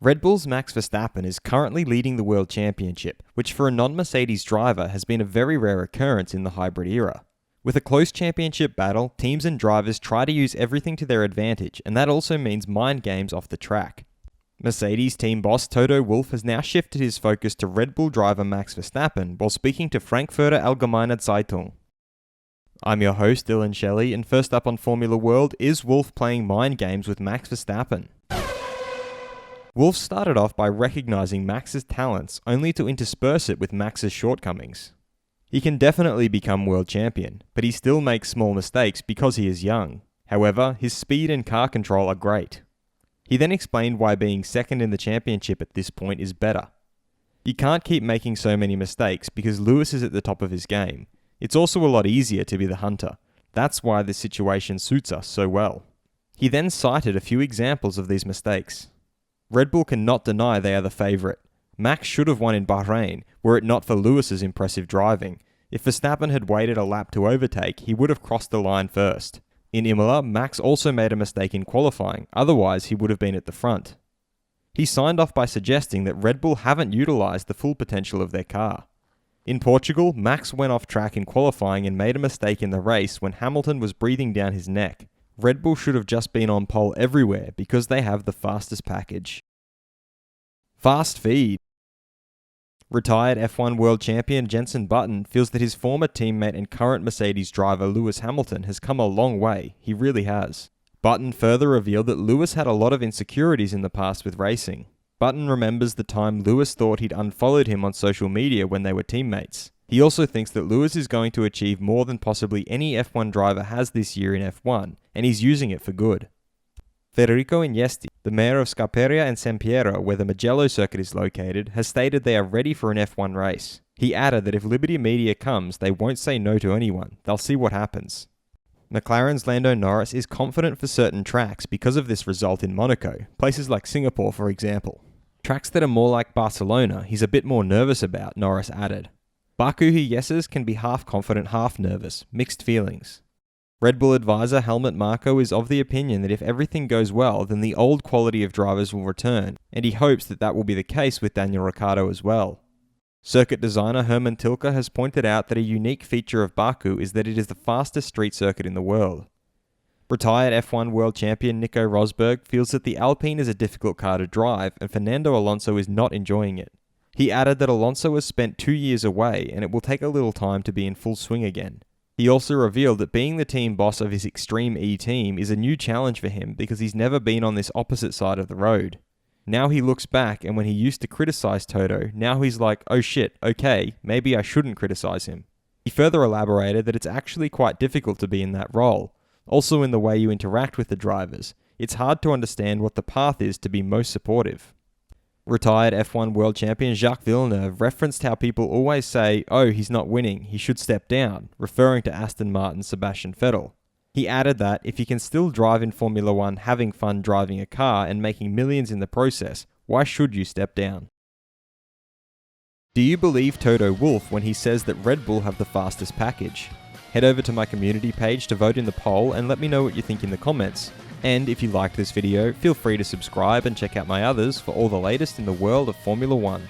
Red Bull's Max Verstappen is currently leading the World Championship, which for a non-Mercedes driver has been a very rare occurrence in the hybrid era. With a close championship battle, teams and drivers try to use everything to their advantage, and that also means mind games off the track. Mercedes team boss Toto Wolff has now shifted his focus to Red Bull driver Max Verstappen while speaking to Frankfurter Allgemeine Zeitung. I'm your host Dillon Shelley, and first up on Formula World, is Wolff playing mind games with Max Verstappen? Wolff started off by recognising Max's talents, only to intersperse it with Max's shortcomings. He can definitely become world champion, but he still makes small mistakes because he is young. However, his speed and car control are great. He then explained why being second in the championship at this point is better. You can't keep making so many mistakes because Lewis is at the top of his game. It's also a lot easier to be the hunter. That's why this situation suits us so well. He then cited a few examples of these mistakes. Red Bull cannot deny they are the favourite. Max should have won in Bahrain, were it not for Lewis's impressive driving. If Verstappen had waited a lap to overtake, he would have crossed the line first. In Imola, Max also made a mistake in qualifying, otherwise he would have been at the front. He signed off by suggesting that Red Bull haven't utilised the full potential of their car. In Portugal, Max went off track in qualifying and made a mistake in the race when Hamilton was breathing down his neck. Red Bull should have just been on pole everywhere because they have the fastest package. Fast feed. Retired F1 world champion Jenson Button feels that his former teammate and current Mercedes driver Lewis Hamilton has come a long way. He really has. Button further revealed that Lewis had a lot of insecurities in the past with racing. Button remembers the time Lewis thought he'd unfollowed him on social media when they were teammates. He also thinks that Lewis is going to achieve more than possibly any F1 driver has this year in F1, and he's using it for good. Federico Iniesti, the mayor of Scarperia and Sampiero, where the Mugello circuit is located, has stated they are ready for an F1 race. He added that if Liberty Media comes, they won't say no to anyone. They'll see what happens. McLaren's Lando Norris is confident for certain tracks because of this result in Monaco, places like Singapore for example. Tracks that are more like Barcelona, he's a bit more nervous about, Norris added. Baku, he yeses, can be half confident, half nervous, mixed feelings. Red Bull advisor Helmut Marko is of the opinion that if everything goes well, then the old quality of drivers will return, and he hopes that that will be the case with Daniel Ricciardo as well. Circuit designer Hermann Tilke has pointed out that a unique feature of Baku is that it is the fastest street circuit in the world. Retired F1 world champion Nico Rosberg feels that the Alpine is a difficult car to drive, and Fernando Alonso is not enjoying it. He added that Alonso has spent 2 years away, and it will take a little time to be in full swing again. He also revealed that being the team boss of his Extreme E team is a new challenge for him because he's never been on this opposite side of the road. Now he looks back, and when he used to criticize Toto, now he's like, oh shit, okay, maybe I shouldn't criticize him. He further elaborated that it's actually quite difficult to be in that role. Also in the way you interact with the drivers. It's hard to understand what the path is to be most supportive. Retired F1 world champion Jacques Villeneuve referenced how people always say, oh, he's not winning, he should step down, referring to Aston Martin's Sebastian Vettel. He added that if he can still drive in Formula 1 having fun driving a car and making millions in the process, why should you step down? Do you believe Toto Wolff when he says that Red Bull have the fastest package? Head over to my community page to vote in the poll and let me know what you think in the comments. And if you liked this video, feel free to subscribe and check out my others for all the latest in the world of Formula 1.